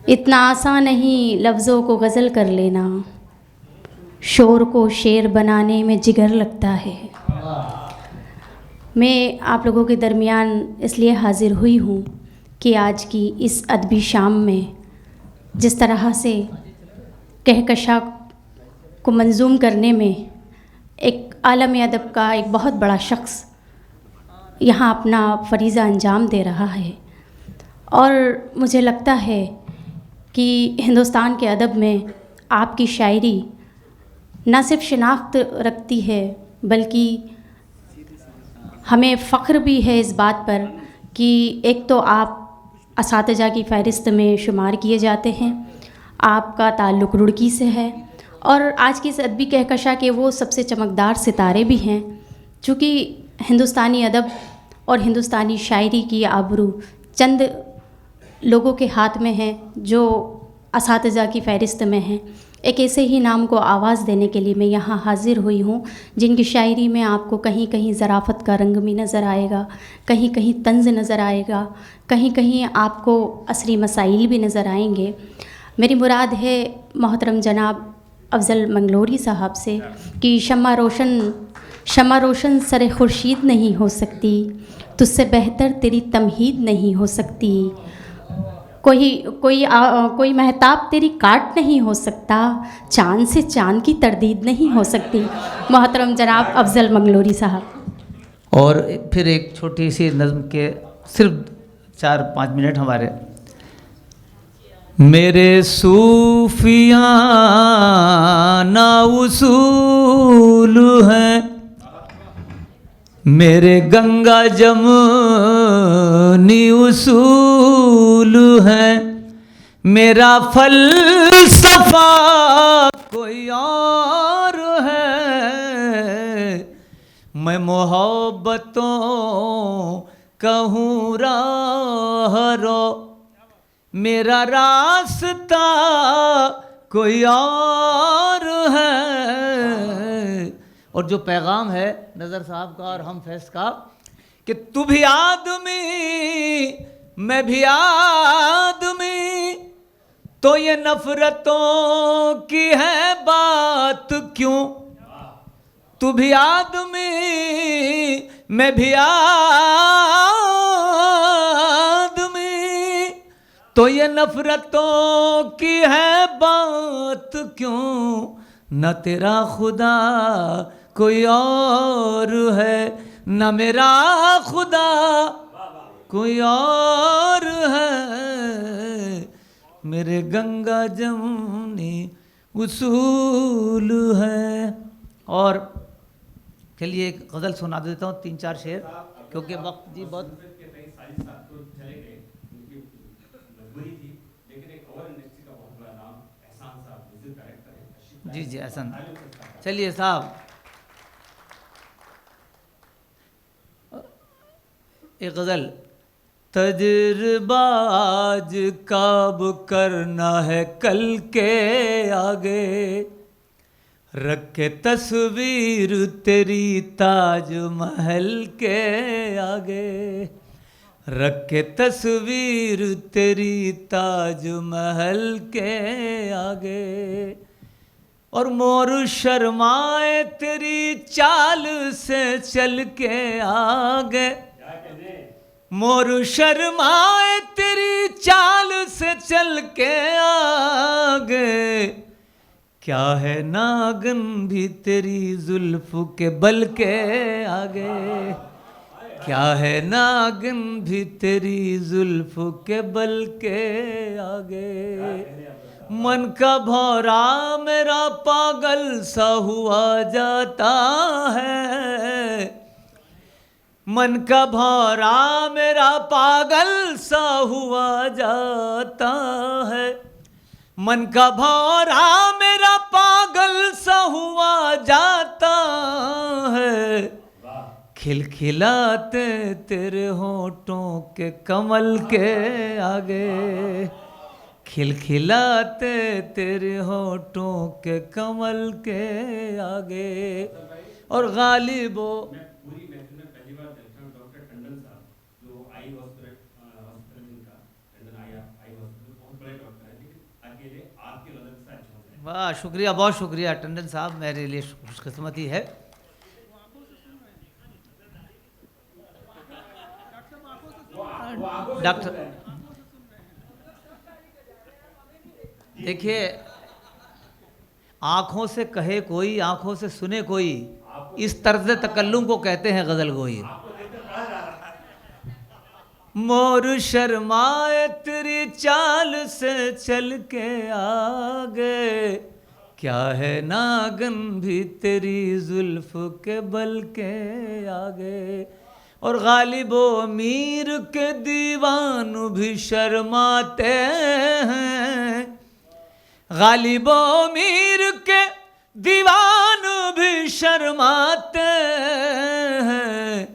इतना आसान नहीं लफ्ज़ों को गज़ल कर लेना, शोर को शेर बनाने में जिगर लगता है। मैं आप लोगों के दरमियान इसलिए हाज़िर हुई हूँ कि आज की इस अदबी शाम में जिस तरह से कहकशा को मंजूम करने में एक आलम अदब का एक बहुत बड़ा शख्स यहाँ अपना फ़रीज़ा अंजाम दे रहा है, और मुझे लगता है कि हिंदुस्तान के अदब में आपकी शायरी न सिर्फ शिनाख्त रखती है बल्कि हमें फ़ख्र भी है इस बात पर कि एक तो आप असातिज़ा की फ़हरिस्त में शुमार किए जाते हैं, आपका ताल्लुक़ रुड़की से है, और आज की इस अदबी कहकशा के वो सबसे चमकदार सितारे भी हैं। चूँकि हिंदुस्तानी अदब और हिंदुस्तानी शायरी की आबरू चंद लोगों के हाथ में है जो असातिज़ा की फ़हरिस्त में हैं। एक ऐसे ही नाम को आवाज़ देने के लिए मैं यहाँ हाज़िर हुई हूँ जिनकी शायरी में आपको कहीं कहीं ज़राफ़त का रंग भी नज़र आएगा, कहीं कहीं तंज़ नज़र आएगा, कहीं कहीं आपको असरी मसाइल भी नज़र आएंगे। मेरी मुराद है मोहतरम जनाब अफ़ज़ल मंगलोरी साहब से कि शम्मा रोशन सरे खुर्शीद नहीं हो सकती, तुझसे बेहतर तेरी तमहीद नहीं हो सकती, कोई महताब तेरी काट नहीं हो सकता, चाँद से चाँद की तरदीद नहीं हो सकती। मोहतरम जनाब अफ़ज़ल मंगलोरी साहब। और फिर एक छोटी सी नज़्म के सिर्फ 4-5 मिनट हमारे। मेरे सूफियाना उसूल हैं, मेरे गंगा जमुनी उसूल हैं, मेरा फलसफा कोई और है, मैं मोहब्बतों कहूँ राहरो, मेरा रास्ता कोई और है। और जो पैगाम है नज़र साहब का और हम फैज़ का कि तू भी आदमी मैं भी आदमी, तो ये नफ़रतों की है बात क्यों, तू भी आदमी मैं भी आदमी, तो ये नफ़रतों की है बात क्यों, न तेरा खुदा कोई और है, न मेरा खुदा कोई और है, मेरे गंगा जमुनी उसूल है। और चलिए एक गज़ल सुना देता हूँ 3-4 शेर, क्योंकि वक्त जी बहुत जी एहसन। चलिए साहब एक गज़ल। तजर्बाज काब करना है कल के आगे, रखे तस्वीर तेरी ताज महल के आगे, रखे तस्वीर तेरी ताज महल के आगे, और मोर शर्माए तेरी चाल से चल के आगे, मोर शर्माए तेरी चाल से चल के आगे, क्या है नागन भी तेरी जुल्फ के बल के आगे, क्या है नागन भी तेरी जुल्फ के बल के आगे, मन का भौरा मेरा पागल सा हुआ जाता है, मन का भौरा मेरा पागल सा हुआ जाता है, मन का भौरा मेरा पागल सा हुआ जाता है, खिलखिलाते तेरे होठों के कमल के आगे, खिलखिलाते तेरे होठों के कमल के आगे। और गालिबो पूरी महफिल में पहली बार देखा हूं डॉक्टर टंडन साहब, जो आई हॉस्पिटल में इनका टंडन आई हॉस्पिटल बहुत बड़े डॉक्टर हैं, वाह, शुक्रिया, बहुत शुक्रिया टंडन साहब, मेरे लिए खुशकिस्मती है। डॉक्टर देखिए, आँखों से कहे कोई, आँखों से सुने कोई, इस तर्ज तकल्लुम को कहते हैं गज़ल गोई। मोर शर्माए तेरी चाल से चल के आगे, क्या है नागन भी तेरी जुल्फ के बल के आगे। और गालिबो मीर के दीवान भी शर्माते हैं, गालिबो मीर के दीवान भी शर्माते हैं।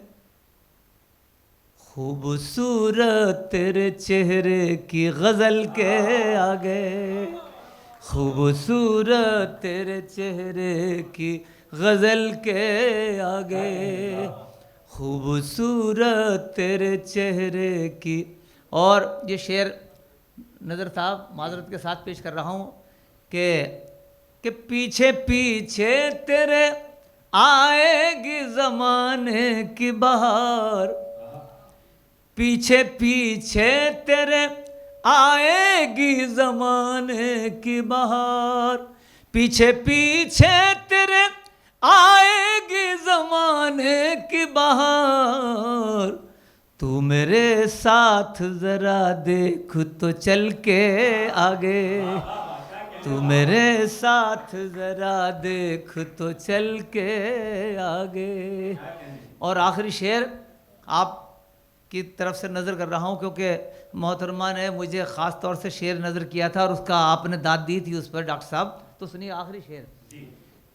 खूबसूरत तेरे चेहरे की गज़ल के आगे, खूबसूरत तेरे चेहरे की गज़ल के आगे, खूबसूरत तेरे चेहरे की। और ये शेर नज़र साहब माजरत के साथ पेश कर रहा हूँ कि पीछे पीछे तेरे आएगी ज़माने की बहार, पीछे पीछे तेरे आएगी ज़माने की बहार, पीछे पीछे तेरे आएगी ज़माने की बहार। तू मेरे साथ ज़रा देख तो चल के आगे, तू मेरे साथ ज़रा देख तो चल के आगे। और आखिरी शेर आप की तरफ से नज़र कर रहा हूँ, क्योंकि मोहतरमा ने मुझे ख़ास तौर से शेर नज़र किया था और उसका आपने दाद दी थी उस पर डॉक्टर साहब। तो सुनिए आखिरी शेर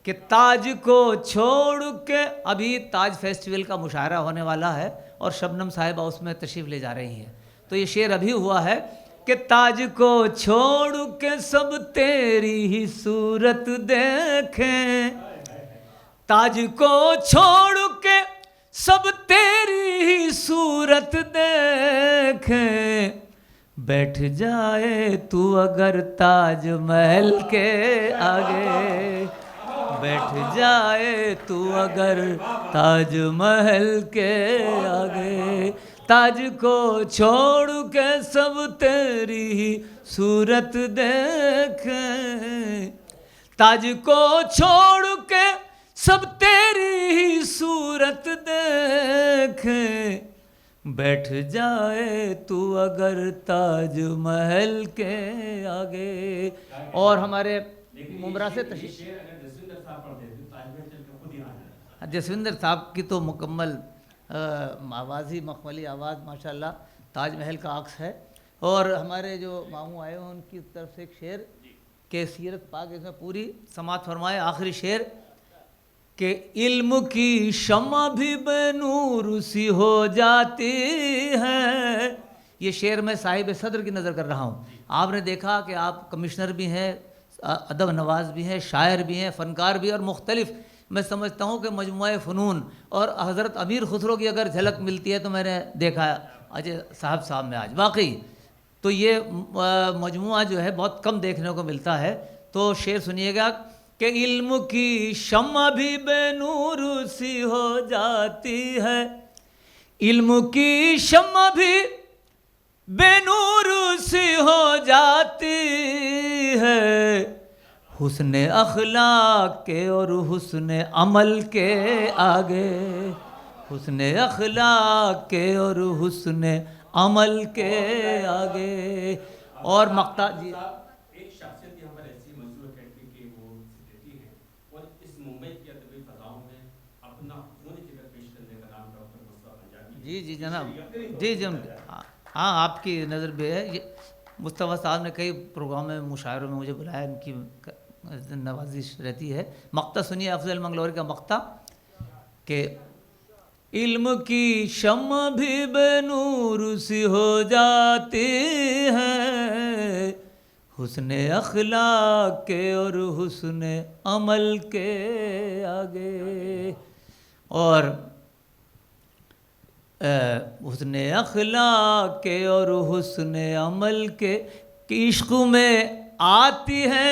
कि ताज को छोड़ के, अभी ताज फेस्टिवल का मुशायरा होने वाला है और शबनम साहिबा उसमें तशरीफ़ ले जा रही हैं, तो ये शेर अभी हुआ है कि ताज को छोड़ के सब तेरी ही सूरत देखें, ताज को छोड़ के सब तेरी ही सूरत देखें। बैठ जाए तू अगर ताज महल के आगे, बैठ जाए तू अगर ताज महल के आगे। ताज को छोड़ के सब तेरी ही सूरत देखें, ताज को छोड़ के सब तेरी ही सूरत देखें। बैठ जाए तू अगर ताज महल के आगे। और हमारे मुमरा से जसविंदर साहब की तो मुकम्मल आवाज़ ही मखमली आवाज़ माशाल्लाह ताजमहल का अक्स है। और हमारे जो मामू आए हैं उनकी तरफ से एक शेर के सीरत पाक, इसमें पूरी समात फरमाए। आखिरी शेर कि इल्म की शम्मा भी बेनूर सी हो जाती है। ये शेर मैं साहिब सदर की नज़र कर रहा हूँ। आपने देखा कि आप कमिश्नर भी हैं, अदब नवाज भी हैं, शायर भी हैं, फ़नकार भी, और मुख्तलिफ़ मैं समझता हूँ कि मजमुआ फ़नून और हज़रत अमीर खुसरो की अगर झलक मिलती है तो मैंने देखा अजय साहब में आज वाकई, तो ये मजमुआ जो है बहुत कम देखने को मिलता है। तो शेर सुनिएगा कि इल्म की शम्मा भी बेनूर सी हो जाती है, इल्म की शम्मा भी बेनूर सी हो जाती है। हुस्ने अखलाक के और हुस्ने अमल के आगे, हुस्ने अखलाक के और हुस्ने अमल के आगे। और मक्ता जी एक शख्सियत यहाँ पर ऐसी मशहूर अकेडमी की वो सेक्रेटरी है और इस मुंबई की अदबी फजाओं में अपना खून जिगर पेश करने का नाम डॉक्टर मुस्तफा पंजाबी। जी जी जनाब, जी जी हाँ आपकी नज़र में है। ये मुस्तफ़ा साहब ने कई प्रोग्राम में मुशायरों में मुझे बुलाया, इनकी नवाजिश रहती है। मक्ता सुनिए अफजल मंगलौरी का मक्ता कि इल्म की शम्मा भी बेनूर सी हो जाती है, हुस्ने अखलाक के और हुस्ने अमल के आगे। और हुस्ने अखलाक के और हुस्ने अमल के इश्क में आती है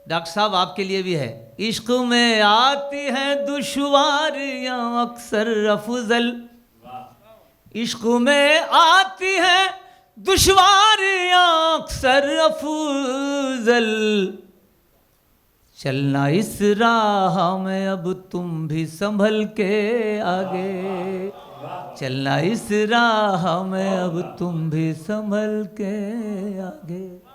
डॉक्टर साहब आपके लिए भी है। इश्क में आती हैं दुश्वारियां अक्सर अफजल, इश्क में आती हैं दुश्वारियां अक्सर अफजल, चलना इस राह में अब तुम भी संभल के आगे, चलना इस राह में अब तुम भी संभल के आगे।